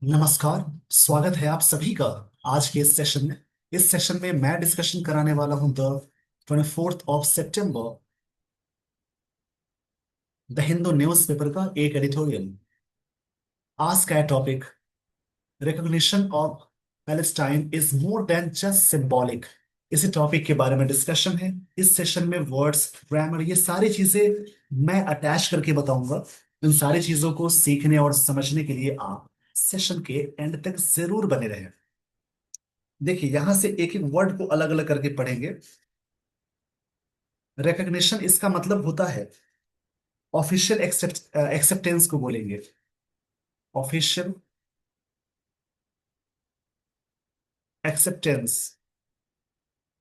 नमस्कार। स्वागत है आप सभी का आज के इस सेशन में मैं डिस्कशन कराने वाला हूं the 24 of September the Hindu newspaper का एक एडिटोरियल। आज का topic recognition of Palestine is more than just symbolic. इसी टॉपिक के बारे में डिस्कशन है। इस सेशन में वर्ड्स, ग्रामर, ये सारी चीजें मैं अटैच करके बताऊंगा। इन सारी चीजों को सीखने और समझने के लिए आप सेशन के एंड तक जरूर बने रहें। देखिए, यहां से एक एक वर्ड को अलग अलग करके पढ़ेंगे। रिकग्निशन, इसका मतलब होता है ऑफिशियल एक्सेप्टेंस को बोलेंगे। ऑफिशियल एक्सेप्टेंस,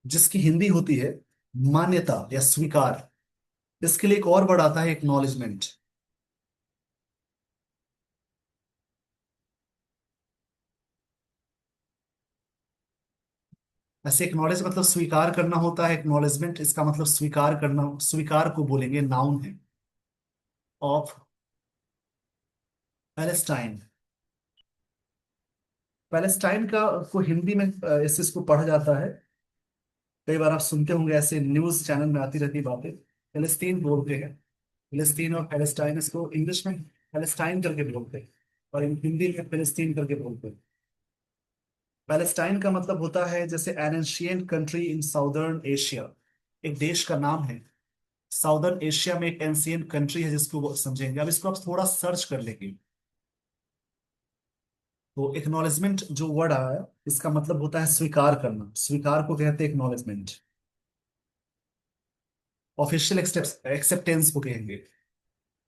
जिसकी हिंदी होती है मान्यता या स्वीकार। इसके लिए एक और वर्ड आता है एक्नॉलेजमेंट। ऐसे एक्नॉलेज मतलब स्वीकार करना होता है। एक्नॉलेजमेंट इसका मतलब स्वीकार करना, स्वीकार को बोलेंगे, नाउन है। ऑफ पैलेस्टाइन, पैलेस्टाइन का को हिंदी में इस इसको पढ़ा जाता है। कई बार आप सुनते होंगे, ऐसे न्यूज चैनल में आती रहती बातें। फिलिस्तीन बोलते हैं। फिलिस्तीन और पैलेस्टाइन, इसको इंग्लिश में पैलेस्टाइन करके बोलते हैं और हिंदी में फिलिस्तीन करके बोलते हैं। पैलेस्टाइन का मतलब होता है जैसे an ancient country in southern Asia. एक देश का नाम है। साउदर्न एशिया में एक एंशियंट कंट्री है जिसको वो समझेंगे। अब इसको आप थोड़ा सर्च कर लेंगे तो एक्नॉलेजमेंट जो वर्ड आया, इसका मतलब होता है स्वीकार करना। स्वीकार को कहते हैं एक्नॉलेजमेंट। ऑफिशियल एक्सेप्टेंस को कहेंगे।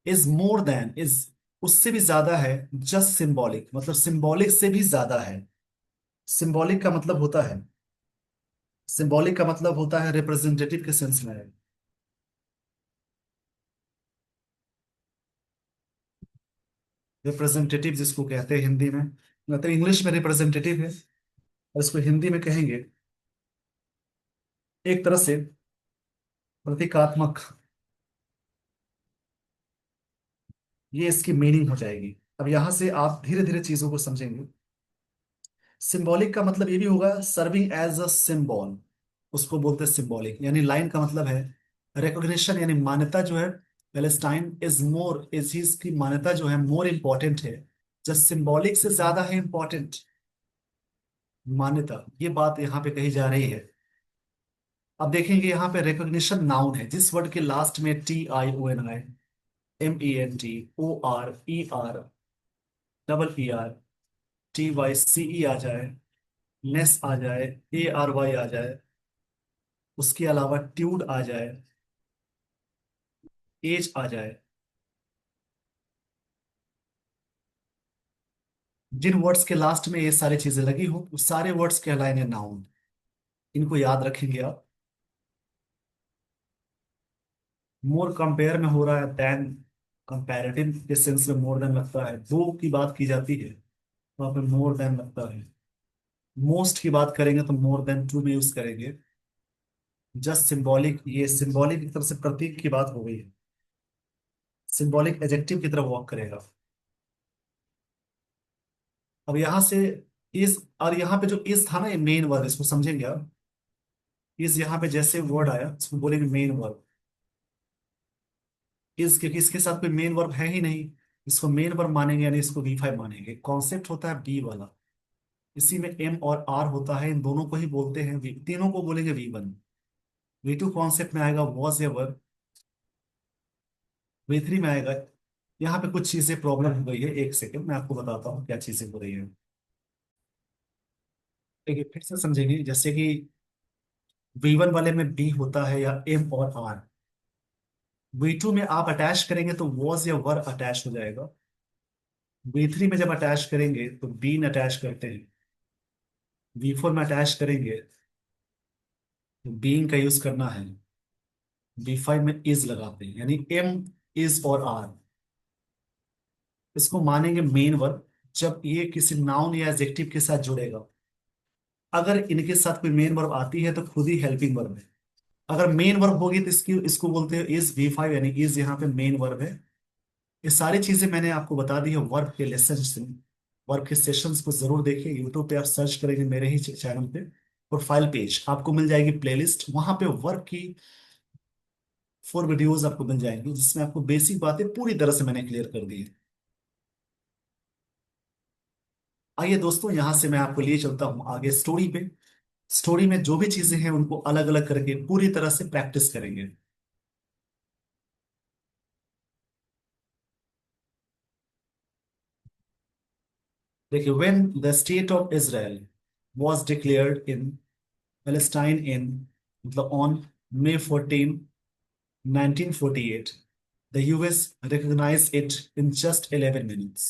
इज मोर देन, इज उससे भी ज्यादा है। जस्ट सिंबॉलिक मतलब सिंबॉलिक से भी ज्यादा है। सिंबॉलिक का मतलब होता है, सिंबॉलिक का मतलब होता है रिप्रेजेंटेटिव के सेंस में है। रिप्रेजेंटेटिव जिसको कहते हैं हिंदी में, मतलब इंग्लिश में रिप्रेजेंटेटिव है और इसको हिंदी में कहेंगे एक तरह से प्रतीकात्मक। ये इसकी मीनिंग हो जाएगी। अब यहां से आप धीरे धीरे चीजों को समझेंगे। सिंबॉलिक का मतलब ये भी होगा सर्विंग एज अ सिंबल। उसको बोलते हैं सिंबॉलिक। यानी लाइन का मतलब है रिकॉग्निशन, यानी मान्यता जो है। पैलेस्टाइन इज मोर, इस चीज की मान्यता जो है मोर इंपॉर्टेंट है। जस्ट सिंबॉलिक से ज्यादा है इंपॉर्टेंट मान्यता। ये बात यहाँ पे कही जा रही है। अब देखेंगे यहाँ पे रिकॉग्निशन नाउन है। जिस वर्ड के लास्ट में TION, MENT, ORER, EER, TYCE आ जाए, नेस आ जाए, ARY आ जाए, उसके अलावा ट्यूड आ जाए, एज आ जाए, जिन वर्ड्स के लास्ट में ये सारी चीजें लगी हो वो सारे वर्ड्स कहलाएंगे नाउन। इनको याद रखेंगे आप। मोर कंपेयर में हो रहा है देन, कंपैरेटिव के सेंस में मोर देन लगता है। दो की बात की जाती है वहां पे मोर देन लगता है। मोस्ट की बात करेंगे तो मोर देन टू में यूज करेंगे। जस्ट सिंबॉलिक, ये सिंबॉलिक की तरफ से प्रतीक की बात हो गई है। सिंबॉलिक एजेक्टिव की तरफ वॉक करेगा। अब यहां से इस, और यहाँ पे जो इस था ना, ये मेन वर्ड, इसको समझेंगे आप। इस यहाँ पे जैसे वर्ड आया इसको बोलेंगे मेन वर्ड। इस, क्योंकि इसके साथ कोई मेन वर्ब है ही नहीं, इसको मेन वर्ब मानेंगे, यानी इसको V5 मानेंगे। कॉन्सेप्ट होता है बी वाला। इसी में M और R होता है, इन दोनों को ही बोलते हैं तीनों को बोलेंगे V1। V2 कॉन्सेप्ट में आएगा वॉज या वर्ब। V3 में आएगा। यहाँ पे कुछ चीजें प्रॉब्लम हो गई है, एक सेकंड मैं आपको बताता हूँ क्या चीजें हो रही है। देखिए फिर से समझेंगे, जैसे कि V1 वाले में B होता है या M और R। V2 में आप अटैच करेंगे तो वॉज या वर अटैच हो जाएगा। V3 में जब अटैच करेंगे तो बीन अटैच करते हैं। V4 में अटैच करेंगे तो बीइंग का यूज करना है। V5 में इज लगाते हैं, यानी M, इज और R। इसको मानेंगे मेन वर्ब जब ये किसी नाउन या एडजेक्टिव के साथ जुड़ेगा। अगर इनके साथ कोई मेन वर्ब आती है तो खुद ही हेल्पिंग वर्ब है। अगर मेन वर्ब होगी तो इसकी इसको बोलते हैं इज V5, यानी इज यहाँ पे मेन वर्ब है। ये सारी चीजें मैंने आपको बता दी है वर्ब के लेसन से। वर्क के सेशंस को जरूर देखिए। यूट्यूब पे आप सर्च करेंगे मेरे ही चैनल पे, प्रोफाइल पेज आपको मिल जाएगी, प्लेलिस्ट, वहां पे वर्क की 4 वीडियोस आपको मिल जाएंगी, जिसमें आपको बेसिक बातें पूरी तरह से मैंने क्लियर कर दी है। आइए दोस्तों, यहाँ से मैं आपको लिए चलता हूँ आगे स्टोरी पे। स्टोरी में जो भी चीजें हैं उनको अलग अलग करके पूरी तरह से प्रैक्टिस करेंगे। देखिए, when the state of Israel was declared in Palestine in, मतलब on May 14, 1948, the US recognized it in just 11 minutes।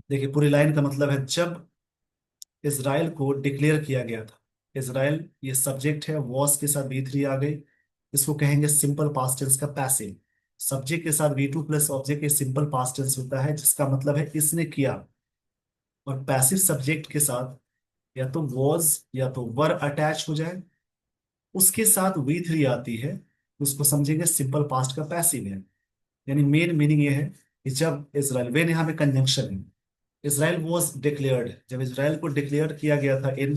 देखिए, पूरी लाइन का मतलब है, जब इसराइल को डिक्लेयर किया गया था। इसराइल ये सब्जेक्ट है, वॉस के साथ V3 आ गई। इसको कहेंगे सिंपल पास्ट टेंस का पैसिव। सब्जेक्ट के साथ V2 प्लस ऑब्जेक्ट के सिंपल पास्ट टेंस होता है, जिसका मतलब है इसने किया। और पैसिव सब्जेक्ट के साथ या तो वॉज या तो वर अटैच हो जाए, उसके साथ V3 आती है, उसको समझेंगे सिंपल पास्ट का पैसिव है। यानी मेन मीनिंग ये है कि जब इसराइल, वेन यहाँ पे कंजंक्शन है, इसराइल वॉज डिक्लेयर्ड, जब इसराइल को डिक्लेयर किया गया था इन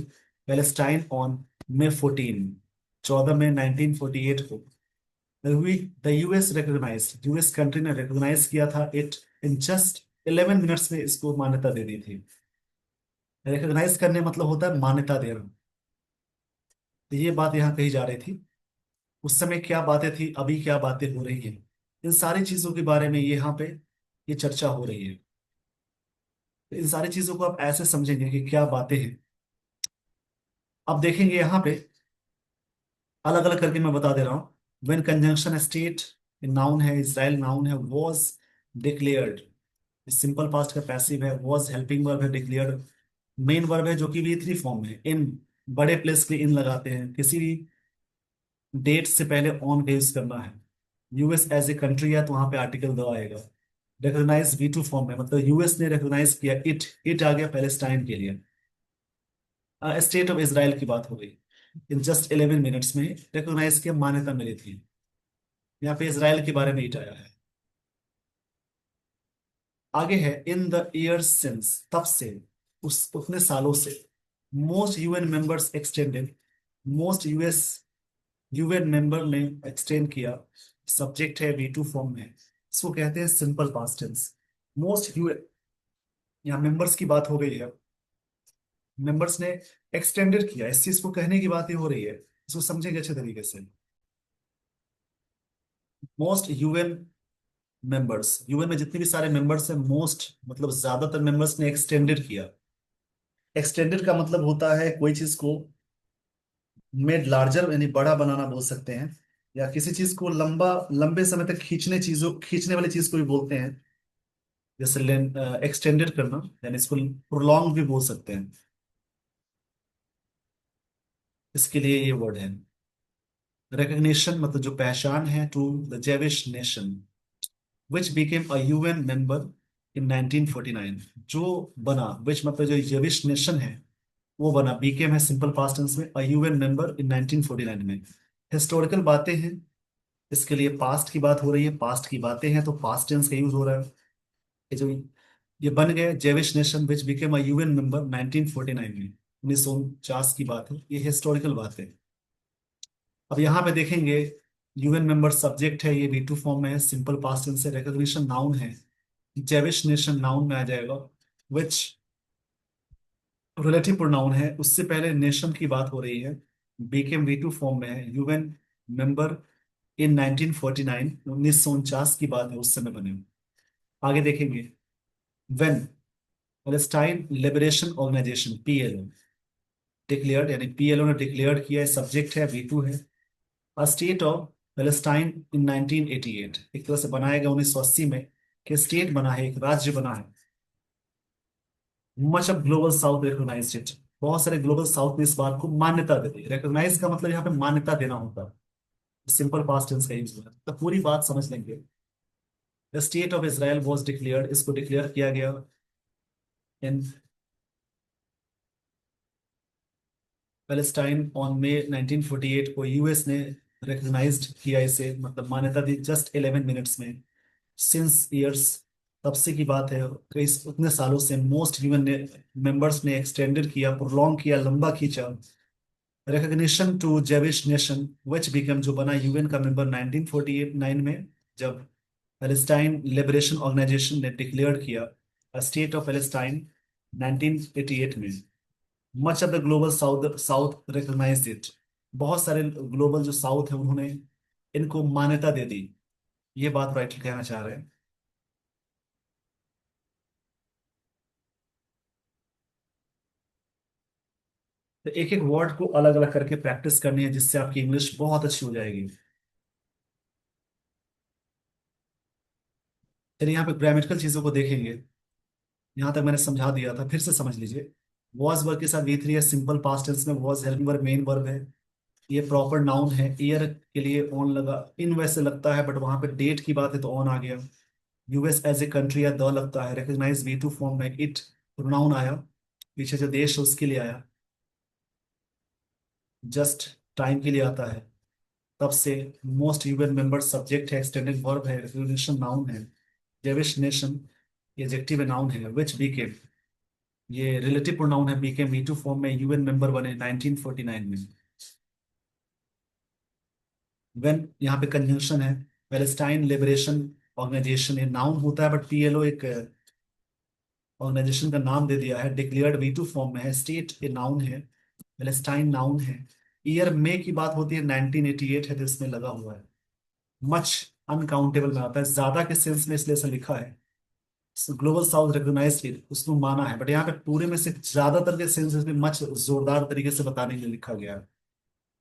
पैलेस्टाइन ऑन May 14, 14 मई 1948 को, the US recognise, US country ने रिकॉग्नाइज किया था इट इन जस्ट 11 मिनट्स में, इसको मान्यता दे दी थी। रिकॉग्नाइज करने मतलब होता है मान्यता देना। तो ये बात यहाँ कही जा रही थी, उस समय क्या बातें थी, अभी क्या बातें हो रही हैं, इन सारी चीजों के बारे में यहाँ पे ये चर्चा हो रही है। तो इन सारी चीजों को आप ऐसे समझेंगे कि क्या बातें हैं। अब देखेंगे यहाँ पे अलग अलग करके मैं बता दे रहा हूँ। व्हेन कंजंक्शन स्टेट, नाउन है, इसराइल नाउन है, वॉज डिक्लेयर्ड, सिंपल पास्ट का पैसिव है, वॉज हेल्पिंग वर्ब है, डिक्लेयर्ड मेन वर्ब है जो कि V3 फॉर्म में, इन बड़े प्लेस के लिए इन लगाते हैं, किसी भी डेट से पहले ऑन का यूज करना है। यूएस एज ए कंट्री है तो वहां पे आर्टिकल दो आएगा। रिकॉग्नाइज V2 फॉर्म में, मतलब यूएस ने रिकॉग्नाइज किया, इट आ गया पैलेस्टाइन के लिए। स्टेट ऑफ इसराइल की बात हो गई, इन जस्ट 11 मिनट्स में रिकॉग्नाइज की मान्यता मिली थी। यहाँ पे इसराइल के बारे में इट आया है। आगे है, इन द ईयर्स सिंस, तब से, उस उतने सालों से, most UN members extended, most UN member ने एक्सटेंड किया। सब्जेक्ट है V2 फॉर्म में, इसको कहते हैं simple past tense. Most UN, यहाँ मेंबर्स की बात हो गई है, मेंबर्स ने एक्सटेंडेड किया, इस चीज को कहने की बात ही हो रही है, इसको समझेंगे अच्छे तरीके से। मोस्ट यूएन मेंबर्स, यूएन में जितने भी सारे मेंबर्स हैं, मोस्ट मतलब ज्यादातर मेंबर्स ने एक्सटेंडेड किया। एक्सटेंडेड का मतलब होता है कोई चीज को मेड लार्जर, यानी बड़ा बनाना बोल सकते हैं, या किसी चीज को लंबा, लंबे समय तक खींचने वाली चीज को भी बोलते हैं। जैसे एक्सटेंडेड करना, यानी इसको प्रोलॉन्ग भी बोल सकते हैं। इसके लिए ये वर्ड है। रिकग्निशन मतलब जो पहचान है, to the Jewish nation which became a UN member in 1949, जो बना, विच मतलब जो जेविश नेशन है वो बना, बीकेम है सिंपल पास्ट टेंस में, अ यूएन मेंबर इन 1949 में। हिस्टोरिकल बातें हैं, इसके लिए पास्ट की बात हो रही है, पास्ट की बातें हैं तो पास्ट टेंस का यूज हो रहा है। ये जो ये बन गए Jewish nation which became a UN member 1949 में, 1949 की बात है, ये हिस्टोरिकल बात है। अब यहाँ पे देखेंगे, यूएन मेंबर सब्जेक्ट है, ये V2 फॉर्म में है, सिंपल पास्ट टेंस है, रिकॉग्निशन नाउन है, जेविश नेशन नाउन में आ जाएगा, विच रिलेटिव प्रोनाउन है, उससे पहले नेशन की बात हो रही है, बीकेम V2 फॉर्म में है, यूएन मेंबर इन 1949, 1949 की बात है, उस समय बने हुए। आगे देखेंगे, when Palestine Liberation Organisation PLO declared, यानी PLO ने डिक्लेयर्ड किया है, सब्जेक्ट है, V2 है, a state of Palestine in 1988, एक तरह से बनाया गया 1980 में, कि स्टेट बना है, एक राज्य बना है। Much of global south recognised it, बहुत सारे ग्लोबल साउथ ने इस बात को मान्यता दे दी। रिकॉग्नाइज का मतलब यहाँ पे मान्यता देना होता है, सिंपल पास्ट टेंस का यूज होता है, तो पूरी बात समझ लेंगे। The state of Israel was declared, इसको डिक्लेयर किया गया इन पैलेस्टाइन ऑन May 1948 को, यूएस ने रिकॉग्नाइज्ड किया इसे, मतलब मान्यता दी जस्ट 11 मिनट्स में। सिंस ईयर्स, तब से की बात है, कई उतने सालों से मोस्ट ह्यूमन ने मेंबर्स ने एक्सटेंडेड किया, प्रोलॉन्ग किया, लंबा खींचा recognition to Jewish nation which become, जो बना यूएन का मेंबर 1949 में, जब पैलेस्टाइन लिबरेशन ऑर्गेनाइजेशन ने डिक्लेयर किया स्टेट ऑफ पैलेस्टाइन 1988 में। Much of the global south south recognised it. बहुत सारे ग्लोबल जो साउथ है उन्होंने इनको मान्यता दे दी। ये बात राइटर कहना चाह रहे हैं। तो एक एक वर्ड को अलग अलग करके प्रैक्टिस करनी है, जिससे आपकी इंग्लिश बहुत अच्छी हो जाएगी। चलिए यहाँ पे ग्रामेटिकल चीजों को देखेंगे। यहाँ तक मैंने समझा दिया था, फिर से समझ लीजिए। वॉज वर्ब के साथ वी थ्री है, सिंपल पास्ट टेंस में was helping verb main verb है। ये प्रॉपर नाउन है। ईयर के लिए ऑन लगा, इन वैसे लगता है, बट वहां पे डेट की बात है तो ऑन आ गया। यूएस एज ए कंट्री या द लगता है। रिकॉग्नाइज वी टू फॉर्म में इट प्रोनाउन आया, पीछे जो देश है उसके लिए आया। जस्ट टाइम के लिए आता है। तब से मोस्ट यूएन मेंबर सब्जेक्ट है, एक्सटेंडेड वर्ब है, रिकग्निशन नाउन है। जेविश नेशन एडजेक्टिव नाउन है। विच बीकेम, ये रिलेटिव प्रोनाउन है, बीकेम वी टू फॉर्म में यूएन मेंबर बने 1949 में। वेन यहाँ पे कंजंक्शन है। पैलेस्टाइन लिबरेशन ऑर्गेनाइजेशन, ये नाउन होता है, बट पीएलओ एक ऑर्गेनाइजेशन का नाम दे दिया है। डिक्लेयर्ड वी टू फॉर्म में है। स्टेट ये नाउन है। पैलेस्टाइन नाउन है। ईयर में की बात होती है 1988 है, तो इसमें लगा हुआ है। मच अनकाउंटेबल में आता है, ज्यादा के सेंस में, इसलिए ऐसा लिखा है। ग्लोबल साउथ रिकॉग्नाइज इट, उसको माना है, बट यहाँ पे पूरे में से ज्यादातर के सेंसेस में मच जोरदार तरीके से बताने के लिए लिखा गया है।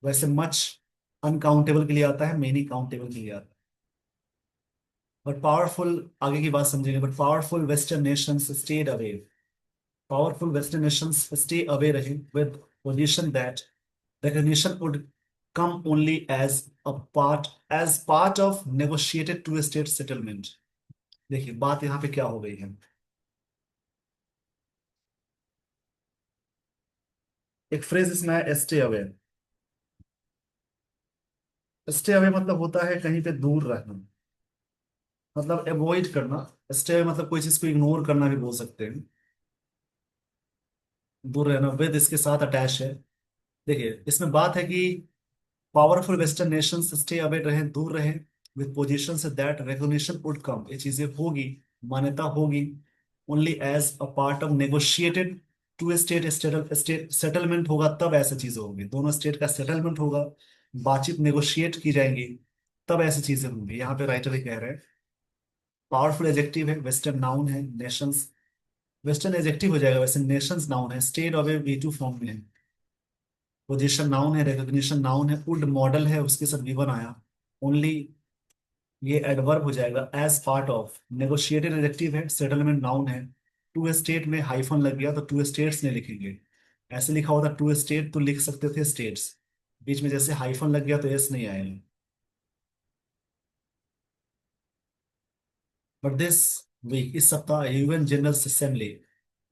वैसे मच अनकाउंटेबल के लिए आता है, मेनी काउंटेबल के लिए आता है। बट पावरफुल, आगे की बात समझेंगे। But powerful western nations stayed away, powerful western nations stay away रहे with position that recognition would come only as part of negotiated two state settlement। देखिए बात यहाँ पे क्या हो गई है। एक फ्रेज इसमें है स्टे अवे। स्टे अवे मतलब होता है कहीं पे दूर रहना, मतलब अवॉइड करना। स्टे अवे मतलब कोई चीज को इग्नोर करना भी बोल सकते हैं। दूर रहना विद इसके साथ अटैच है। देखिए इसमें बात है कि powerful western nations stay away रहे, दूर रहे, विद पोजीशन से दैट रिकॉग्निशन वुड कम, ये चीजें होगी, मान्यता होगी, only as a part of negotiated two state state settlement होगा, तब ऐसी चीजें होंगी। दोनों स्टेट का सेटलमेंट होगा, बातचीत नेगोशिएट की जाएंगी, तब ऐसी चीजें होंगी। यहाँ पे राइटर ही कह रहे हैं। पावरफुल एजेक्टिव है, वेस्टर्न नाउन है, नेशंस वेस्टर्न एजेक्टिव हो जाएगा, वैसे नेशंस नाउन है, stayed away V two form में है। पोजीशन नाउन है, रिकॉग्निशन नाउन है, वुड मॉडल है, उसके साथ गिवन आया। ओनली ये एडवर्ब हो जाएगा। As part of negotiated adjective है, सेटलमेंट नाउन है। टू स्टेट में हाइफन लग गया तो टू स्टेट्स नहीं लिखेंगे। ऐसे लिखा होता टू स्टेट तो लिख सकते थे स्टेट्स, बीच में जैसे हाइफन लग गया तो एस नहीं आएगा। बट दिस वीक, इस सप्ताह UN general Assembly,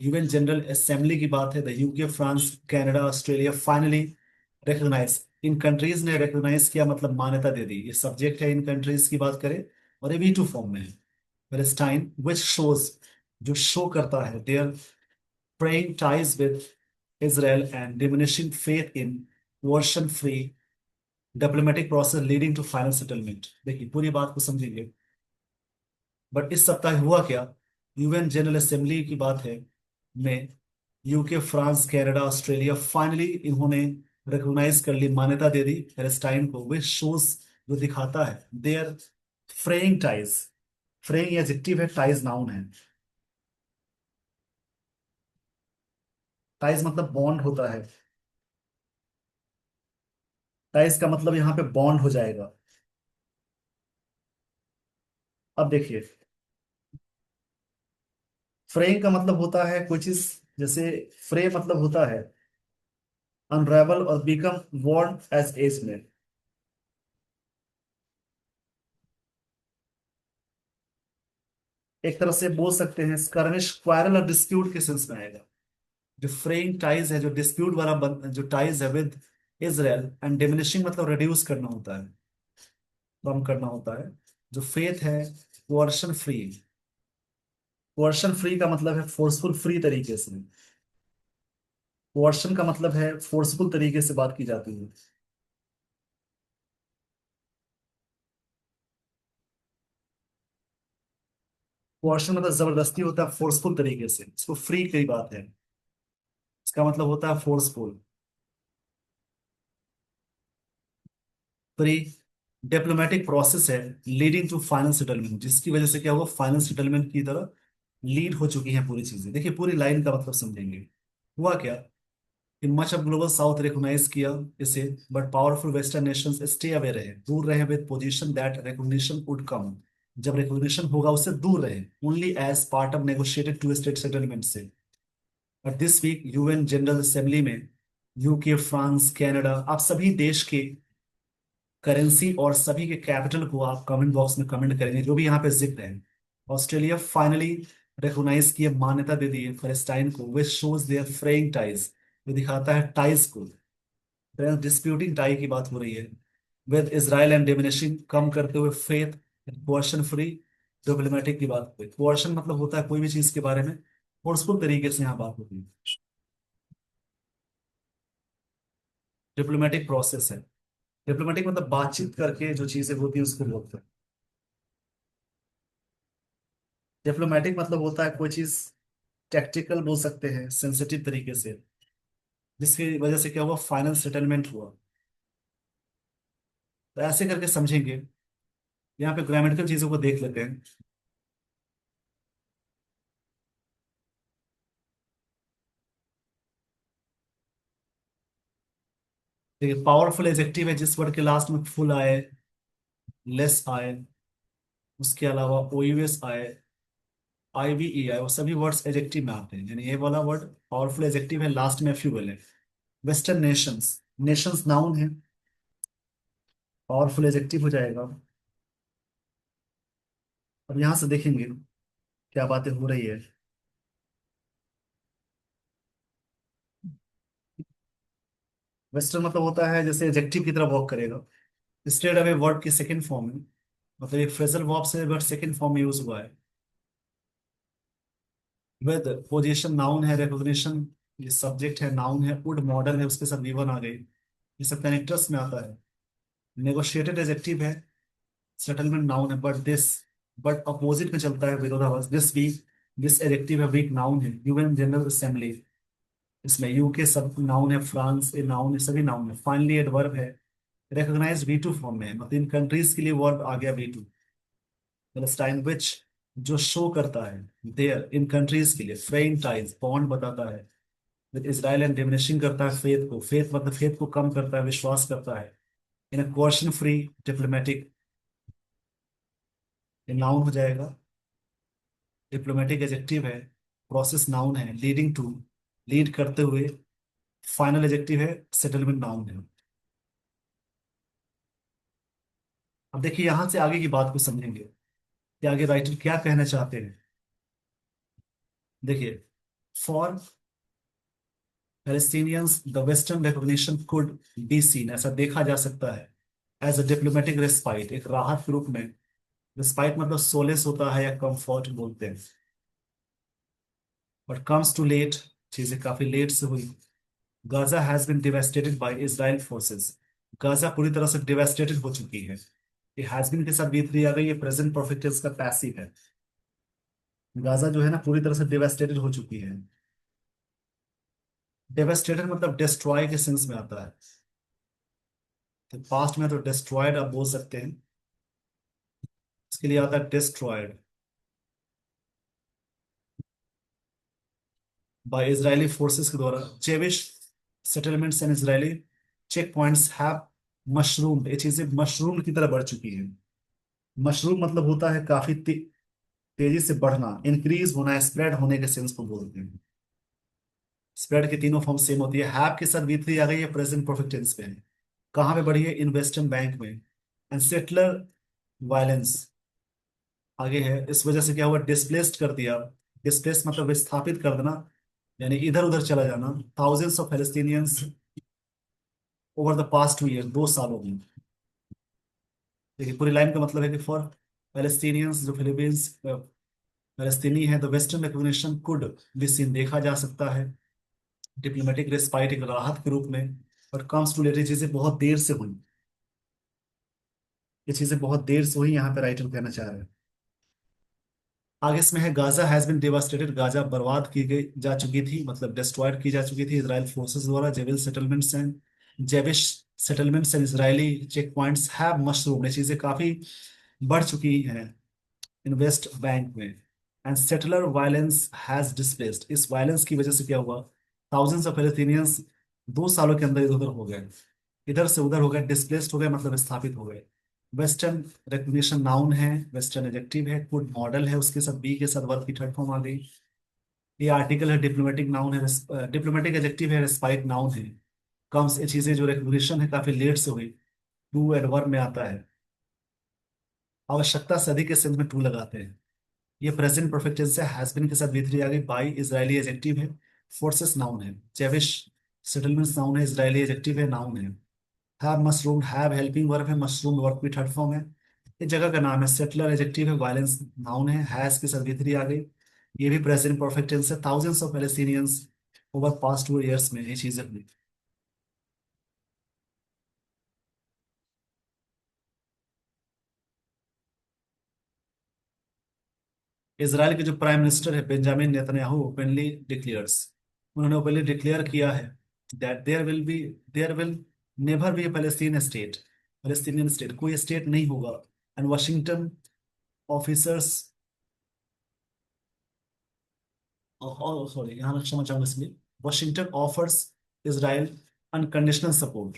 UN general Assembly की बात है। The UK, France, Canada, Australia finally recognise, इन कंट्रीज ने रिकॉग्नाइज किया, मतलब मान्यता दे दी। ये सब्जेक्ट है, इन कंट्रीज की बात करें, और ये वी टू फॉर्म में है। पैलेस्टाइन विच शोज, जो शो करता है there praying ties with Israel and diminishing faith in coercion free diplomatic process leading to final settlement। देखिए पूरी बात को समझिए। बट इस सप्ताह हुआ क्या। यूएन जनरल असेंबली की बात है में UK, France, Canada, Australia finally इन्होंने रिकॉग्नाइज कर ली, मान्यता दे दी पैलेस्टाइन को। वे शोज, जो दिखाता है देयर फ्रेइंग टाइज, फ्रेइंग एडजेक्टिव है, टाइज नाउन है। टाइज मतलब बॉन्ड होता है। टाइज का मतलब यहाँ पे बॉन्ड हो जाएगा। अब देखिए, फ्रेइंग का मतलब होता है कोई चीज, जैसे फ्रे मतलब होता है अनरेवल और बिकम वॉर्न एज एज में। एक तरह से बोल सकते हैं स्कर्मिश, क्वारल और डिस्प्यूट के सेंस में आएगा। जो फ्रेइंग टाइज है, जो डिस्प्यूट वाला जो टाइज है विद इजराइल, एंड डिमिनिशिंग मतलब रिड्यूस करना होता है, कम करना होता है। जो फेथ है, कोर्शन फ्री, कोerशन फ्री का मतलब है फोर्सफुल फ्री तरीके से। कोerशन का मतलब है फोर्सफुल तरीके से बात की जाती है। कोerशन मतलब जबरदस्ती होता है फोर्सफुल तरीके से, इसको फ्री की बात है, इसका मतलब होता है फोर्सफुल। फ्री डिप्लोमेटिक प्रोसेस है लीडिंग टू फाइनल सेटलमेंट, जिसकी वजह से क्या हुआ, फाइनल सेटलमेंट की तरह लीड हो चुकी है पूरी चीजें। देखिए पूरी लाइन का मतलब समझेंगे। हुआ क्या कि much of global south recognise किया इसे, but powerful western nations stay away रहे, दूर रहे with position that recognition would come, जब रिकॉग्निशन होगा उससे दूर रहे, only as part of negotiated two state settlement से। But this week UN general assembly में यूके, फ्रांस, कनाडा, आप सभी देश के करेंसी और सभी के कैपिटल को आप कमेंट बॉक्स में कमेंट करेंगे जो भी यहाँ पे जिक्र है। ऑस्ट्रेलिया फाइनली रिकॉग्नाइज किए, मान्यता दे दी है फलस्तीन को, विच शोज देयर फ्रेइंग टाइज, जो दिखाता है टाइज को। डिस्प्यूटिंग टाई की बात हो रही है विद इसराइल एंड डिमिनिशिंग, कम करते हुए फेथ, कोerशन फ्री डिप्लोमेटिक की बात हुई। कोerशन मतलब होता है कोई भी चीज के बारे में फोर्सफुल तरीके से यहाँ बात होती है। डिप्लोमेटिक प्रोसेस है, डिप्लोमेटिक मतलब बातचीत करके जो चीजें होती है उसको बोलते हैं। डिप्लोमेटिक मतलब होता है कोई चीज टैक्टिकल बोल सकते हैं, सेंसिटिव तरीके से, जिसकी वजह से क्या हुआ, फाइनल सेटलमेंट हुआ। तो ऐसे करके समझेंगे। यहाँ पे ग्रामेटिकल चीजों को देख लेते हैं। देखिए पावरफुल एडजेक्टिव है जिस वर्ड के लास्ट में फुल आए, लेस आए, उसके अलावा ओयूएस आए, आईवीई आए, वो सभी वर्ड्स एडजेक्टिव में आते हैं। यानी ये वाला वर्ड पावरफुल एडजेक्टिव है, लास्ट में फ्यूल है। वेस्टर्न नेशंस, नेशंस नाउन है, पावरफुल एडजेक्टिव हो जाएगा। अब यहां से देखेंगे क्या बातें हो रही है। वेस्टर्न मतलब होता है जैसे एडजेक्टिव की तरह वर्क करेगा, स्टेड अवे वर्ड की सेकंड फॉर्म में, मतलब एक फ्रेजल वर्ब से वर्ड सेकंड फॉर्म में यूज हुआ है। विद पोजीशन नाउन है, रिकॉग्निशन ये सब्जेक्ट है, नाउन है, वुड मॉडल है, उसके साथ वीवन आ गई, ये सब कनेक्टर्स में आता है। नेगोशिएटेड एडजेक्टिव है, सेटलमेंट नाउन है, बट अपोजिट में चलता है, विरोधाभास। दिस एडजेक्टिव है, वीक नाउन है, यूएन जनरल असेंबली, इसमें यूके सब नाउन है, फ्रांस ए नाउन है, सभी नाउन है। फाइनली एडवर्ब है, रिकॉग्नाइज वी टू फॉर्म में है, मतलब इन कंट्रीज के लिए वर्ब आ गया वी टू। पैलेस्टाइन विच जो शो करता है, देयर इन कंट्रीज के लिए, फ्रेंड टाइज बॉन्ड बताता है, विद इसराइल एंड डिमिनिशिंग करता है फेथ को, फेथ मतलब फेथ को कम करता है, विश्वास करता है। इन अ क्वेश्चन फ्री डिप्लोमेटिक, ये नाउन हो जाएगा। डिप्लोमेटिक एजेक्टिव है, प्रोसेस नाउन है, लीडिंग टू लीड करते हुए, फाइनल एजेक्टिव है, सेटलमेंट नाउन है। अब देखिए यहां से आगे की बात को समझेंगे कि आगे राइटर क्या कहना चाहते हैं। देखिए, for Palestinians the western recognition could be seen, ऐसा देखा जा सकता है, एज अ डिप्लोमेटिक रेस्पाइट, एक राहत के रूप में। रेस्पाइट मतलब सोलेस होता है या कंफर्ट बोलते हैं। बट कम्स टू लेट, चीजें काफी लेट से हुई। Gaza has been devastated by Israel forces, Gaza पूरी तरह से डिवास्टेटेड हो चुकी है। ये हैज बीन के साथ बीत रही आ गई, ये प्रेजेंट परफेक्ट टेंस का पैसिव है। गाजा जो है ना पूरी तरह से डिवास्टेटेड हो चुकी है। डिवास्टेटेड मतलब डिस्ट्रॉय के सेंस में आता है, तो पास्ट में तो डिस्ट्रॉयड आप बोल सकते हैं, इसके लिए आता है डिस्ट्रॉयड बाय इजरायली फोर्सेस के द्वारा। Jewish settlements and Israeli check points have mushroom, ये चीजें मशरूम की तरह बढ़ चुकी है। मशरूम मतलब होता है काफी तेजी से बढ़ना, इंक्रीज होना, स्प्रेड होने के सेंस को बोलते हैं। स्प्रेड की तीनों फॉर्म सेम होती है। हैव के साथ वी3 आ गई है, प्रेजेंट परफेक्ट टेंस पे है। कहाँ पे बढ़ी है, इन वेस्टर्न बैंक में। एंड सेटलर वायलेंस आगे है, इस वजह से क्या हुआ, डिस्प्लेस्ड कर दिया। डिस्प्लेस मतलब विस्थापित कर देना, यानी इधर उधर चला जाना। Thousands of Palestinians over the past 2 year, 2 सालों में। देखिए पूरी लाइन का मतलब है कि फॉर पैलेस्टीनियंस जो फिलीपींस फलस्तीनी है तो western recognition could be seen, देखा जा सकता है। डिप्लोमेटिक रेस्पाइट, एक राहत के रूप में। और कम्स टू लेटर, चीजें बहुत देर से हुई, ये चीजें बहुत देर से हुई, यहाँ पे राइटर कहना चाह रहे हैं। आगे इसमें है Gaza has been devastated, Gaza बर्बाद की गई जा चुकी थी, मतलब डिस्ट्रॉयड की जा चुकी थी इजराइल फोर्सेस द्वारा। Jewish settlements and Israeli check points have mushroom, ये चीजें काफी बढ़ चुकी हैं इन वेस्ट बैंक में। And settler violence has displaced, इस वायलेंस की वजह से क्या हुआ, थाउजेंड्स ऑफ पैलेस्टीनियंस 2 सालों के अंदर इधर उधर हो गए, इधर से उधर हो गए, डिस्प्लेस्ड हो गए, मतलब स्थापित हो गए। वेस्टर्न रिकग्निशन नाउन है, वेस्टर्न एडजेक्टिव है, गुड मॉडल है, उसके साथ बी के साथ वर्ब की थर्ड फॉर्म आ गई। ये आर्टिकल है, डिप्लोमेटिक नाउन है, डिप्लोमेटिक एडजेक्टिव है, रेस्पाइट नाउन है। कम्स, ये चीजें जो रिकग्निशन है काफी लेट से हुई, टू एडवर्ब में आता है। आवश्यकता से अधिक के सेंस में टू लगाते हैं। ये प्रेजेंट परफेक्ट टेंस है, हैज बीन के साथ भी आ गई। बाई इजरायली एडजेक्टिव है, फोर्सेस नाउन है। जेविश सेटलमेंट्स नाउन है, इजरायली एडजेक्टिव है, नाउन है। Have mushroom, have helping verb है, मशरूम वर्ब की थर्ड फॉर्म है। ये जगह का नाम है। सेटलर एडजेक्टिव है, वायलेंस नाउन है, हैज के साथ भी आ गई। ये भी प्रेजेंट परफेक्ट टेंस है। Thousands of Palestinians over past 2 years में ये चीजें हुई। इसराइल के जो प्राइम मिनिस्टर है बेंजामिन नेतन्याहू ओपनली डिक्लेयर्स, उन्होंने ओपनली डिक्लेयर किया है that there will never be a Palestine state, Palestinian state, कोई स्टेट नहीं होगा। एंड वाशिंगटन ऑफिसर्स, सॉरी यहाँ क्षमा चाहूंगा इसलिए, Washington offers Israel unconditional support.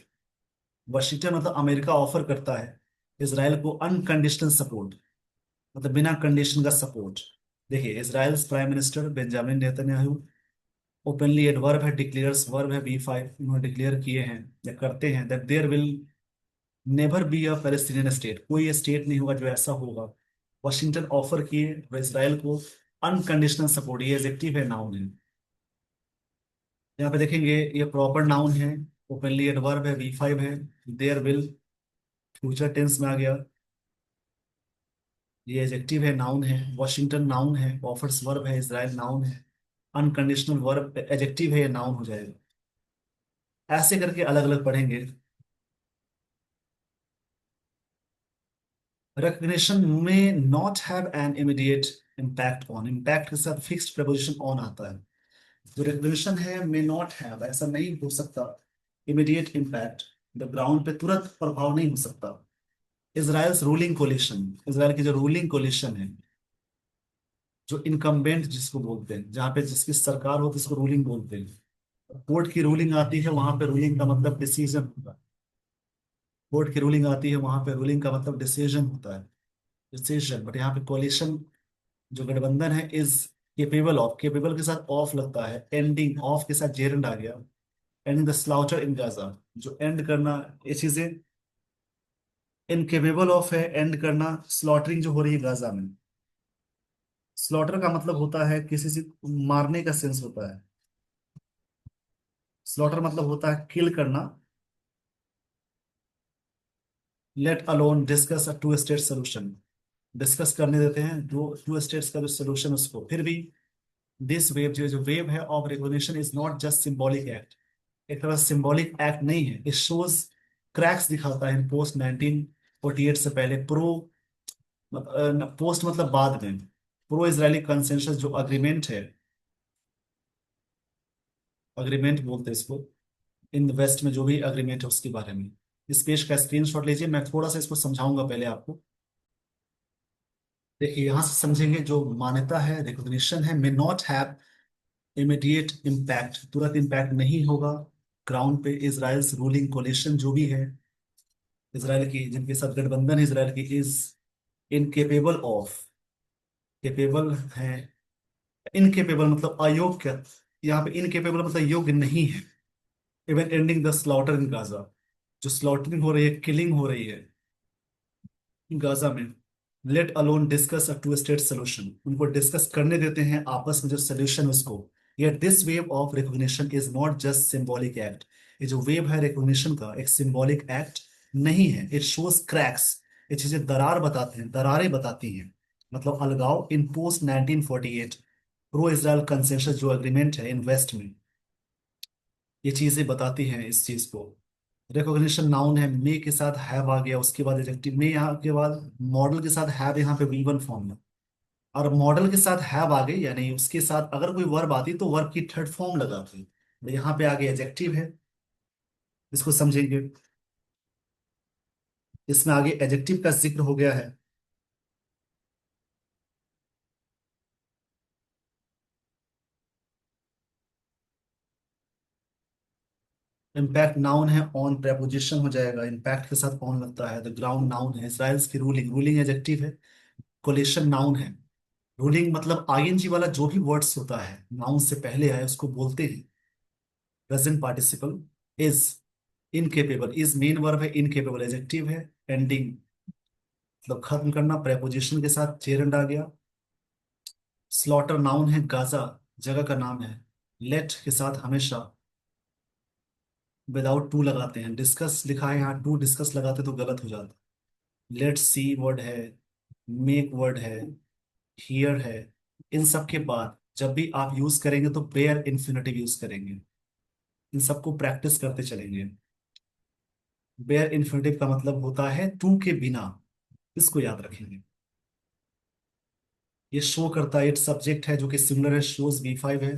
Washington मतलब अमेरिका ऑफर करता है इसराइल को अनकंडीशनल सपोर्ट, मतलब बिना कंडीशन का सपोर्ट। देखिए, Israel prime minister Benjamin Netanyahu openly, adverb है, डिक्लेयर्स वर्ब है, बी5, उन्होंने डिक्लेयर किए हैं या करते हैं that there will never be a Palestinian state, कोई स्टेट नहीं होगा जो ऐसा होगा। वाशिंगटन ऑफर किए इसराइल को अनकंडीशनल सपोर्ट, ये एडजेक्टिव है, नाउन है। यहाँ पे देखेंगे ये प्रॉपर नाउन है, ओपनली एडवर्ब है, बी5 है। देयर विल फ्यूचर टेंस में आ गया। ये एडजेक्टिव है, नाउन है। वॉशिंगटन नाउन है, ऑफर्स वर्ब है, इजराइल नाउन है। अनकंडीशनल वर्ब एडजेक्टिव है, ये नाउन हो जाएगा। ऐसे करके अलग अलग पढ़ेंगे। रिकग्निशन में not have an immediate impact on, impact के साथ फिक्स्ड प्रपोजिशन ऑन आता है। जो रिकग्निशन है मे नॉट हैव, ऐसा नहीं हो सकता इमीडिएट इम्पैक्ट, द ग्राउंड पे तुरंत प्रभाव नहीं हो सकता। इजराइल्स रूलिंग कोलिशन, इसराइल की जो रूलिंग कोलिशन है, जो इनकम्बेंट जिसको बोलते हैं, जहाँ पे जिसकी सरकार होती है उसको रूलिंग बोलते हैं। कोर्ट की रूलिंग आती है, वहां पे रूलिंग का मतलब डिसीजन होता है। कोर्ट की रूलिंग आती है, वहां पे रूलिंग का मतलब डिसीजन होता है, डिसीजन। बट यहाँ पे कोलिशन जो गठबंधन है इज केपेबल ऑफ, केपेबल के साथ ऑफ लगता है, एंडिंग ऑफ के साथ जेरेंड आ गया। Ending the slaughter in Gaza, जो एंड करना, ये चीजें इनकेपेबल ऑफ है एंड करना। स्लॉटरिंग जो हो रही है गाजा में, स्लॉटर का मतलब होता है किसी से मारने का सेंस होता है। स्लॉटर मतलब होता है किल करना। Let alone discuss a two state solution, discuss करने देते हैं दो टू स्टेट्स का जो सोल्यूशन उसको। फिर भी दिस वेव, जो वेव है of recognition is not just symbolic act, एक तरह सिंबॉलिक एक्ट नहीं है। इट शोज क्रैक्स दिखाता है पोस्ट 1948 से पहले प्रो, पोस्ट मतलब बाद में, प्रो इजरायली कंसेंसस जो अग्रीमेंट है, अग्रीमेंट बोलते हैं इसको, इन वेस्ट में जो भी अग्रीमेंट है उसके बारे में। इस पेज का स्क्रीनशॉट लीजिए, मैं थोड़ा सा इसको समझाऊंगा पहले आपको। देखिए यहां से समझेंगे, जो मान्यता है, रिकॉग्निशन है, may not have immediate impact, तुरंत इम्पैक्ट नहीं होगा ग्राउंड पे। इजराइल्स रूलिंग कोलिशन जो भी है, इसराइल की जिनके साथ गठबंधन है इसराइल की, इज इनकेपेबल ऑफ, केपेबल है, इनकेपेबल मतलब अयोग्य, यहाँ पे इनकेपेबल मतलब योग्य नहीं है। Even ending the slaughter in Gaza, जो स्लॉटरिंग हो रही है, किलिंग हो रही है गाजा में। Let alone discuss a two state solution, उनको डिस्कस करने देते हैं आपस में जो सोल्यूशन उसको। yet this wave of recognition is not just symbolic act, ये जो वेव है रिकॉग्निशन का एक सिंबॉलिक एक्ट नहीं है। इट शोज क्रैक्स, ये चीजें दरार बताते हैं, दरारें बताती हैं। मतलब अलगाव इन पोस्ट 1948, प्रो इसराइल कंसेंसस जो एग्रीमेंट है इन वेस्ट में, ये चीजें बताती हैं इस चीज को। रिकॉग्निशन नाउन है, मे के साथ हैव आ गया, उसके बाद एडजेक्टिव में यहाँ के बाद मॉडल के साथ हैव यहाँ पे वी वन फॉर्म में, और मॉडल के साथ हैव आ गई, यानी उसके साथ अगर कोई वर्ब आती तो वर्ब की थर्ड फॉर्म लगाती। तो यहाँ पे आगे एडजेक्टिव है, इसको समझेंगे। इसमें आगे एडजेक्टिव का जिक्र हो गया है। इम्पैक्ट नाउन है, ऑन प्रेपोजिशन हो जाएगा, इम्पैक्ट के साथ ऑन लगता है। द ग्राउंड नाउन है, इसराइल्स की रूलिंग, रूलिंग एडजेक्टिव है। कोलेशन नाउन है, रूलिंग मतलब आईएनजी वाला जो भी वर्ड्स होता है नाउन से पहले आए उसको बोलते हैं present participle. Is, incapable, is main verb है, इनकेपेबल एडजेक्टिव है। एंडिंग मतलब खत्म करना, प्रेपोजिशन के साथ चेरंड आ गया। स्लॉटर नाउन है, गाजा जगह का नाम है। लेट के साथ हमेशा विदाउट टू लगाते हैं। डिस्कस लिखा है यहाँ, टू डिस्कस लगाते तो गलत हो जाता। लेट सी वर्ड है, मेक वर्ड है, हियर है। इन सब के बाद जब भी आप यूज करेंगे तो पेयर इन्फिनेटिव यूज करेंगे। इन सबको प्रैक्टिस करते चलेंगे। बेयर इन्फिनेटिव का मतलब होता है टू के बिना, इसको याद रखेंगे। ये शो करता है, इट सब्जेक्ट है जो कि सिमिलर है, शोज V5 है।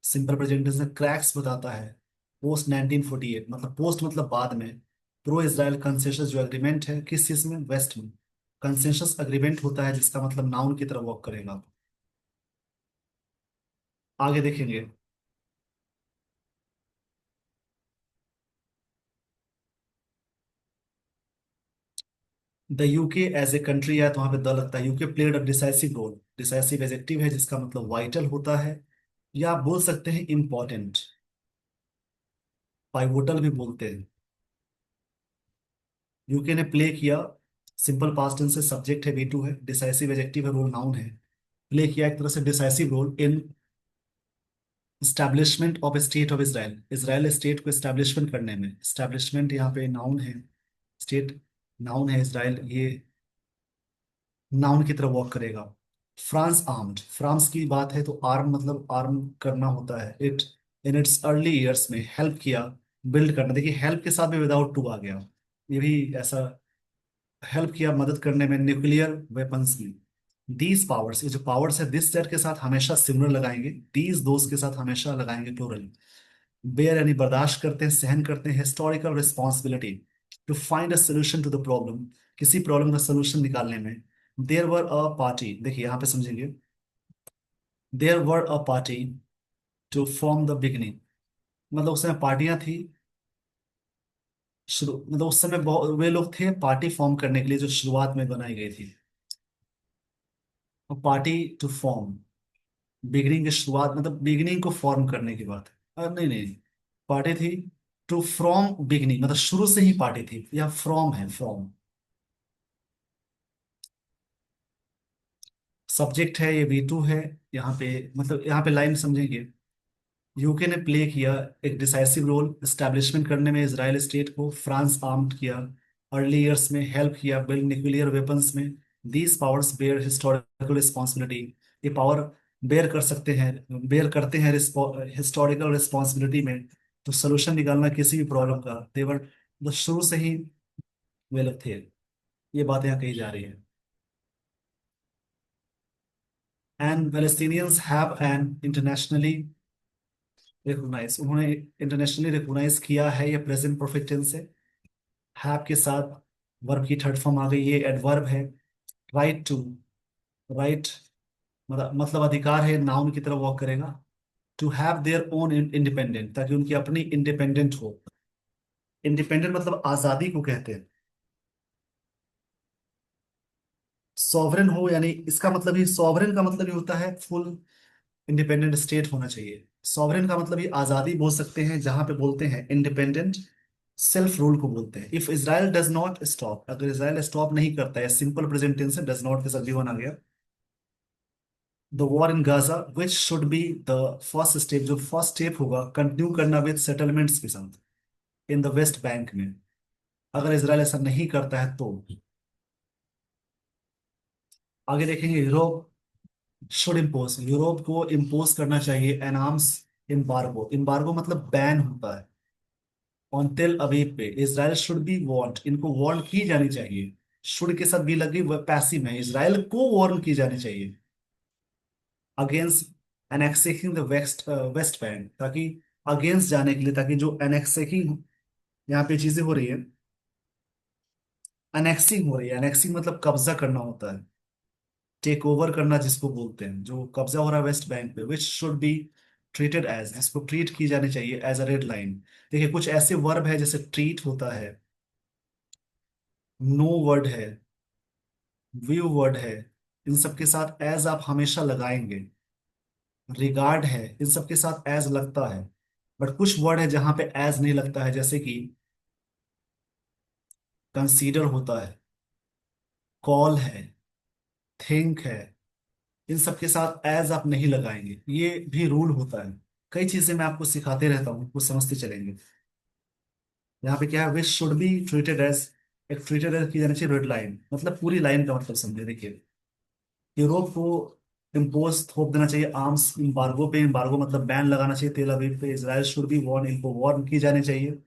सिंपल प्रेजेंट टेंस में क्रैक्स बताता है। पोस्ट 1948 मतलब पोस्ट मतलब बाद में। प्रो इसराइल कंसेंसस जो एग्रीमेंट है किस चीज में, वेस्ट में। कंसेंसस एग्रीमेंट होता है जिसका मतलब नाउन की तरह वर्क करेगा। आगे देखेंगे। The UK as a country है तो वहां पे द लगता है। UK played a decisive role, decisive adjective है जिसका मतलब वाइटल होता है, या आप बोल सकते हैं इंपॉर्टेंट, पाइवोटल भी बोलते हैं। यूके ने प्ले किया, सिंपल पास्ट टेंस से, सब्जेक्ट है V2 है, डिसाइसिव एडजेक्टिव है, रोल नाउन है। प्ले किया एक तरह से decisive role in establishment of state of Israel, Israel state को एस्टैब्लिशमेंट करने में। एस्टैब्लिशमेंट यहाँ पे नाउन है, स्टेट नाउन है, इसराइल ये नाउन की तरह वर्क करेगा। फ्रांस आर्म्ड, फ्रांस की बात है तो आर्म मतलब आर्म करना होता है। It in its early years में हेल्प किया, बिल्ड करना। देखिए हेल्प के साथ भी विदाउट टू आ गया, ये भी ऐसा, हेल्प किया मदद करने में न्यूक्लियर वेपन्स में। दीज पावर्स, ये जो पावर्स है दिस दैट के साथ हमेशा सिमिलर लगाएंगे, दीज दोस्त के साथ हमेशा लगाएंगे प्लूरल। बेयर यानी बर्दाश्त करते हैं, सहन करते हैं। Historical responsibility, to find a solution to the problem, किसी प्रॉब्लम का सोल्यूशन निकालने में। देयर वर अ पार्टी, देखिए यहाँ पे समझेंगे। There were a party to from the beginning, मतलब उस समय पार्टियां थी, शुरू मतलब उस समय वे लोग थे पार्टी फॉर्म करने के लिए जो शुरुआत में बनाई गई थी। पार्टी टू फॉर्म, बिगनिंग की शुरुआत मतलब बिगनिंग को फॉर्म करने की बात है। नहीं नहीं, पार्टी थी टू फ्रॉम बिगनिंग, मतलब शुरू से ही पार्टी थी, या फ्रॉम है, फ्रॉम। सब्जेक्ट है ये V2 है। यहाँ पे मतलब यहाँ पे लाइन समझेंगे। यूके ने प्ले किया एक डिसाइसिव रोल एस्टैब्लिशमेंट करने में इजराइल स्टेट को। फ्रांस आर्म्ड किया, अर्ली ईयर्स में हेल्प किया बिल्ड न्यूक्लियर वेपन्स में। These powers bear historical responsibility, ये पावर बेयर कर सकते हैं, बेयर करते हैं हिस्टोरिकल रिस्पॉन्सिबिलिटी में, तो सोल्यूशन निकालना किसी भी प्रॉब्लम का। देवर तो शुरू से ही वे लोग थे, ये बात यहाँ कही जा रही है। And Palestinians have an internationally recognise, उन्होंने इंटरनेशनली रिकॉग्नाइज किया है, ये प्रेजेंट परफेक्ट टेंस है। हैव के साथ वर्ब की थर्ड फॉर्म आ गई, ये एडवर्ब है। राइट टू, राइट मतलब अधिकार है, नाउन की तरह वर्क करेगा। To have their own independent, ताकि उनकी अपनी इंडिपेंडेंट हो। इंडिपेंडेंट मतलब आजादी को कहते हैं। सॉवरेन हो, यानी इसका मतलब ही, सॉवरेन का मतलब ही होता है फुल इंडिपेंडेंट स्टेट होना चाहिए। सॉवरेन का मतलब ये आजादी बोल सकते हैं, जहां पे बोलते हैं इंडिपेंडेंट सेल्फ रूल को बोलते हैं। If Israel does not stop, अगर इसराइल स्टॉप नहीं करता है, सिंपल प्रेजेंट टेंस है, डज नॉट के साथ भी बना गया। The war in Gaza which should be the first step, जो फर्स्ट स्टेप होगा कंटिन्यू करना विद सेटलमेंट्स के साथ इन द वेस्ट बैंक में। अगर इसराइल ऐसा नहीं करता है तो। आगे देखेंगे यूरोप शुड इम्पोज, यूरोप को इम्पोज करना चाहिए एन आर्म्स एम्बार्गो। एम्बार्गो मतलब बैन होता है ऑन तेल अवीव पे। इसराइल शुड बी वार्न्ड, इनको वार्न की जानी चाहिए। शुड के साथ भी लगी, वह पैसिव है, इसराइल को वार्न की जानी चाहिए against annexing the West West Bank, ताकि अगेंस्ट जाने के लिए, ताकि जो एनेक्सिंग यहाँ पे चीजें हो रही है, अनेक्सिंग हो रही है। अनेक्सिंग मतलब कब्जा करना होता है, टेक ओवर करना जिसको बोलते हैं, जो कब्जा हो रहा है वेस्ट बैंक पे, which should be treated as, जिसको ट्रीट की जानी चाहिए एज अ रेड लाइन। देखिए कुछ ऐसे वर्ब है जैसे ट्रीट होता है, नो वर्ड है, व्यू वर्ड है, इन सब के साथ एज आप हमेशा लगाएंगे। रिगार्ड है, इन सब के साथ एज लगता है। बट कुछ वर्ड है जहां पे एज नहीं लगता है, जैसे कि कंसीडर होता है, कॉल है, थिंक है, इन सब के साथ एज आप नहीं लगाएंगे, ये भी रूल होता है। कई चीजें मैं आपको सिखाते रहता हूँ, कुछ समझते चलेंगे। यहाँ पे क्या है, which should be treated as, एक ट्रीटेड एज की जानी चाहिए रेड लाइन, मतलब पूरी लाइन का मतलब समझे। देखिए यूरोप को इम्पोज थोप देना चाहिए आर्म्स इम्बार्गो पे, इम्बार्गो मतलब बैन लगाना चाहिए तेल अवीव पे। इसराइल शुड बी वॉर्न, इनको वॉर्न की जानी चाहिए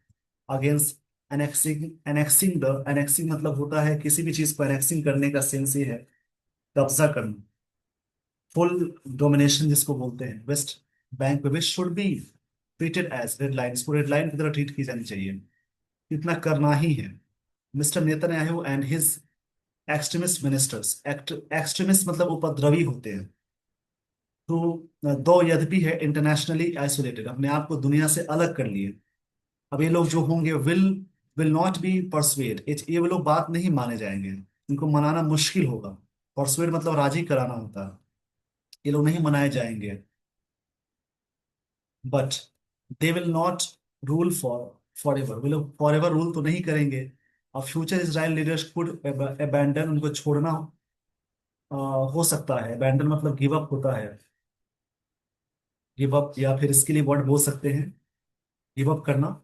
against annexing. Annexing the, annexing मतलब होता है किसी भी चीज को एनेक्सिंग करने का सेंस ये है, कब्जा करना, फुल डोमिनेशन जिसको बोलते हैं वेस्ट बैंक पे। Which should be treated as red line, इसको रेड लाइन की तरह ट्रीट की जानी चाहिए, इतना करना ही है। Mister Netanyahu and his extremist ministers, extremist मतलब उपद्रवी होते हैं, तो दो यद्यपि है इंटरनेशनली आइसोलेटेड, अपने आप को दुनिया से अलग कर लिए। अब ये लोग जो होंगे विल नॉट बी परsuade, ये वो लोग बात नहीं माने जाएंगे, इनको मनाना मुश्किल होगा। परsuade मतलब राजी कराना होता है, ये लोग नहीं मनाए जाएंगे। But they will not rule for ever, वो लोग फॉर एवर रूल तो नहीं करेंगे। और future Israel leaders could abandon, उनको छोड़ना हो सकता है। अबैंडन मतलब गिव अप होता है, गिव अप, या फिर इसके लिए वर्ड बोल सकते हैं गिव अप करना,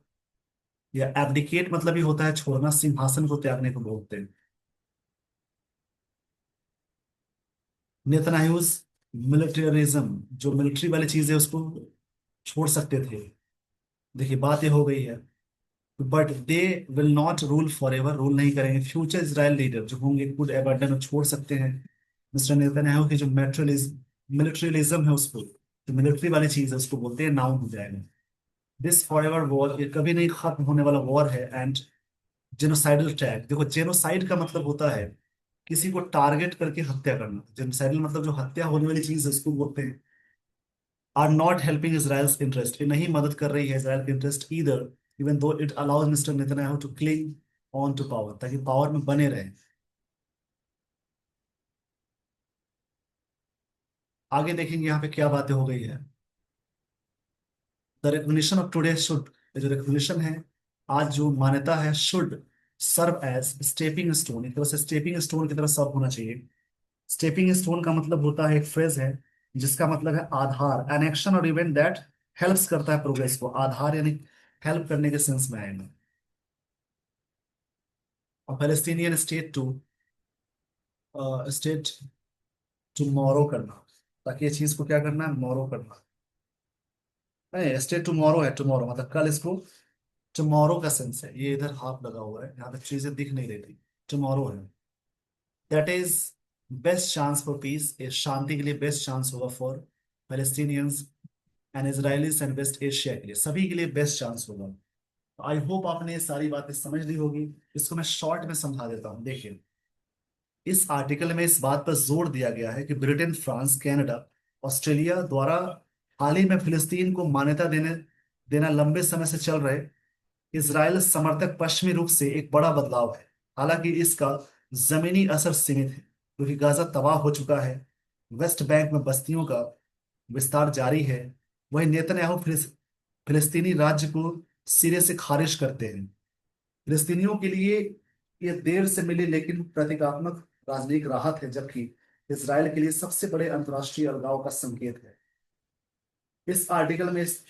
या एब्डिकेट मतलब ही होता है छोड़ना, सिंहासन को त्यागने को बोलते हैं। नेतन्याहूस मिलिटरिज्म, जो मिलिट्री वाली चीज है उसको छोड़ सकते थे। देखिए बात ये हो गई है, but they will not rule for ever, rule नहीं करेंगे। फ्यूचर इसराइल लीडर जो होंगे कुड अबैंडन, छोड़ सकते हैं। मिस्टर नेतन्याहू की जो मिलिट्रियलिज्म है उसको, जो मिलिट्री वाली चीज है उसको बोलते हैं नाउन हो जाएगा। दिस फॉर एवर वॉर, ये कभी नहीं खत्म होने वाला वॉर है। एंड जेनोसाइडल अटैक, देखो जेनोसाइड का मतलब होता है किसी को टारगेट करके हत्या करना, जेनोसाइडल मतलब जो हत्या होने वाली चीज है उसको बोलते हैं। Are not helping Israel's interest, ये नहीं मदद कर रही है इसराइल के interest either, even though it allows mister Netanyahu to cling on to power, ताकि पावर में बने रहे। आगे देखेंगे यहाँ पे क्या बातें हो गई है। The recognition of today should, जो रिकग्निशन है आज, जो मान्यता है, should serve as stepping stone, एक तरह से स्टेपिंग स्टोन की तरह सर्व होना चाहिए। स्टेपिंग स्टोन का मतलब होता है, एक फ्रेज है जिसका मतलब है आधार, एन एक्शन और इवेंट दैट हेल्प्स करता है प्रोग्रेस को, आधार यानी हेल्प करने के सेंस में आएगा। और Palestinian state to, state tomorrow करना, ताकि ये चीज को क्या करना है, मोरो करना। नहीं, स्टेट टुमारो है, टुमारो मतलब कल, इसको टुमारो का सेंस है। ये इधर हाफ लगा हुआ है, यहाँ पे चीजें दिख नहीं रही थी, टुमारो है। That is best chance for peace, ये शांति के लिए बेस्ट चांस होगा for Palestinians and Israelis and West Asia के लिए, सभी के लिए बेस्ट चांस होगा। आई होप आपने ये सारी बातें समझ ली होगी। इसको मैं शॉर्ट में समझा देता हूँ। देखिए इस आर्टिकल में इस बात पर जोर दिया गया है कि ब्रिटेन, फ्रांस, कनाडा, ऑस्ट्रेलिया द्वारा हाल ही में फिलिस्तीन को मान्यता देना लंबे समय से चल रहे इसराइल समर्थक पश्चिमी रुख से एक बड़ा बदलाव है। हालांकि इसका जमीनी असर सीमित है, क्योंकि गाजा तबाह हो चुका है, वेस्ट बैंक में बस्तियों का विस्तार जारी है। वही नेतन्याहू फिलिस्तीनी राज्य को सिरे से खारिज करते हैं। फिलिस्तीनियों के लिए यह देर से मिली लेकिन प्रतीकात्मक राजनयिक राहत है, जबकि इसराइल के लिए सबसे बड़े अंतर्राष्ट्रीय अलगाव का संकेत है। इस आर्टिकल में इस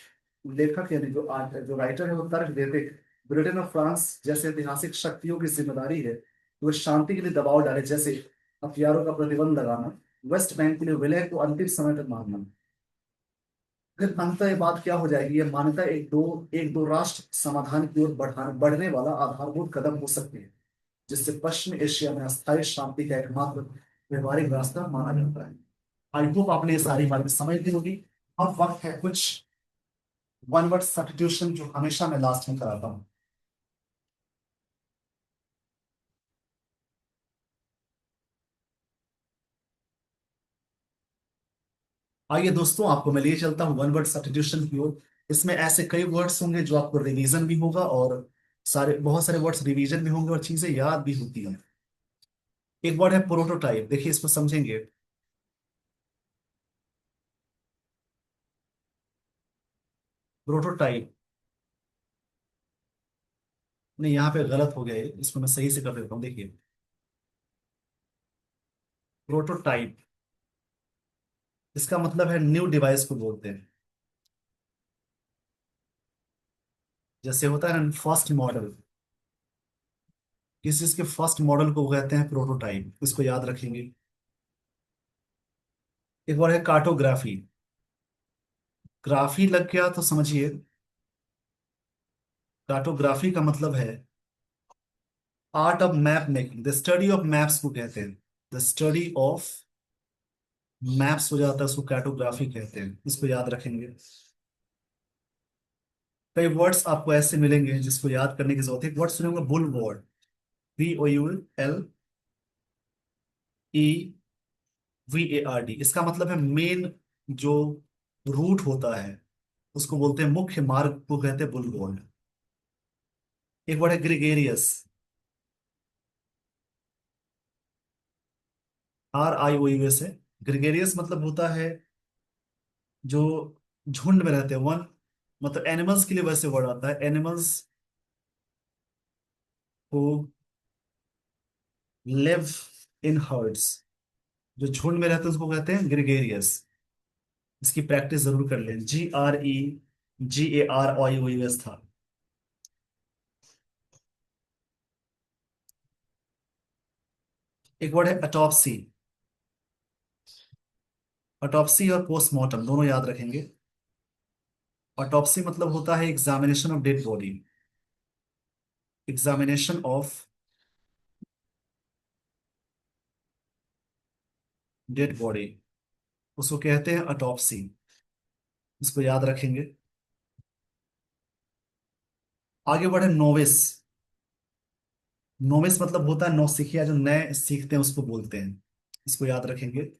लेखक यानी जो राइटर है वो तर्क देते हैं, ब्रिटेन और फ्रांस जैसे ऐतिहासिक शक्तियों की जिम्मेदारी है कि वो शांति के लिए दबाव डाले, जैसे हथियारों का प्रतिबंध लगाना, वेस्ट बैंक के लिए विलय को अंतिम समय तक मानना। फिर अंततः ये बात क्या हो जाएगी, ये मान्यता एक दो राष्ट्र समाधान की ओर बढ़ने वाला आधारभूत कदम हो सकती है, जिससे पश्चिम एशिया में अस्थायी शांति का एकमात्र व्यवहारिक रास्ता माना जाता है। आई होप आपने ये सारी बातें समझ ली होगी। अब वक्त है कुछ वन वर्ड सब्स्टिट्यूशन, जो हमेशा मैं लास्ट में कराता हूँ। आइए दोस्तों, आपको मैं लिए चलता हूँ वन वर्ड सब्स्टिट्यूशन की ओर। इसमें ऐसे कई वर्ड्स होंगे जो आपको रिवीजन भी होगा, और बहुत सारे वर्ड्स रिवीजन भी होंगे और चीजें याद भी होती हैं। एक वर्ड है प्रोटोटाइप, देखिए इसको समझेंगे। प्रोटोटाइप, नहीं यहाँ पे गलत हो गया है, इसको मैं सही से कर देता हूँ, देखिए। प्रोटोटाइप, इसका मतलब है न्यू डिवाइस को बोलते हैं। जैसे होता है ना फर्स्ट मॉडल, किसी चीज के फर्स्ट मॉडल को कहते हैं प्रोटोटाइप, इसको याद रखेंगे। एक बार है कार्टोग्राफी। ग्राफी लग गया तो समझिए, कार्टोग्राफी का मतलब है art of map making, the study of maps को कहते हैं। द स्टडी ऑफ मैप्स हो जाता है, उसको कार्टोग्राफी कहते हैं, इसको याद रखेंगे। कई वर्ड्स आपको ऐसे मिलेंगे जिसको याद करने की जरूरत है। एक वर्ड सुनेंगे बुल वर्ड, BULLEVARD, इसका मतलब है मेन जो रूट होता है, उसको बोलते हैं मुख्य मार्ग को कहते हैं बुल वर्ड। एक वर्ड है ग्रिगेरियस, RIOUS है। ग्रिगेरियस मतलब होता है जो झुंड में रहते हैं, वन, मतलब एनिमल्स के लिए वैसे वर्ड आता है, एनिमल्स को लिव इन हर्ड्स, जो झुंड में रहते हैं उसको कहते हैं ग्रिगेरियस। इसकी प्रैक्टिस जरूर कर लें, GREGARIOUS था। एक वर्ड है अटॉप्सी। अटॉप्सी और पोस्टमार्टम दोनों याद रखेंगे। ऑटोप्सी मतलब होता है examination of dead body, examination of dead body, उसको कहते हैं ऑटोप्सी, इसको याद रखेंगे। आगे बढ़े, नोविस। नोविस मतलब होता है नौसिखिया, जो नए सीखते हैं उसको बोलते हैं, इसको याद रखेंगे।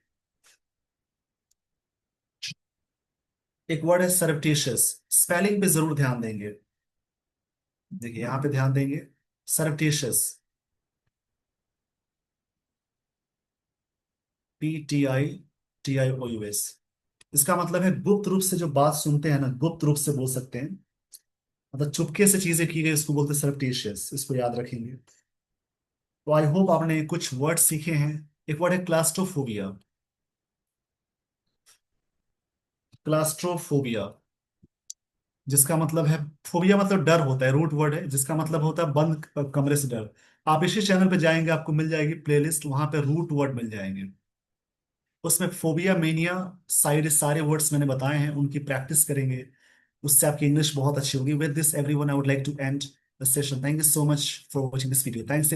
एक वर्ड है सरप्टिशियस, स्पेलिंग पे जरूर ध्यान देंगे, देखिए यहाँ पे ध्यान देंगे। सरप्टिशियस, PTITIOUS, इसका मतलब है गुप्त रूप से जो बात सुनते हैं ना, गुप्त रूप से बोल सकते हैं, मतलब चुपके से चीजें की गई, उसको बोलते हैं सरप्टिशियस, इसको याद रखेंगे। तो आई होप आपने कुछ वर्ड सीखे हैं। एक वर्ड है क्लास्ट्रोफोबिया। क्लास्ट्रोफोबिया, जिसका मतलब है, फोबिया मतलब डर होता है, रूट वर्ड है, जिसका मतलब होता है बंद कमरे से डर। आप इसी चैनल पे जाएंगे, आपको मिल जाएगी प्लेलिस्ट, वहां पे रूट वर्ड मिल जाएंगे। उसमें फोबिया, मेनिया, साइड सारे वर्ड्स मैंने बताए हैं, उनकी प्रैक्टिस करेंगे, उससे आपकी इंग्लिश बहुत अच्छी होगी। With this everyone, I would like to end the session. Thank you so much for watching this video. Thanks.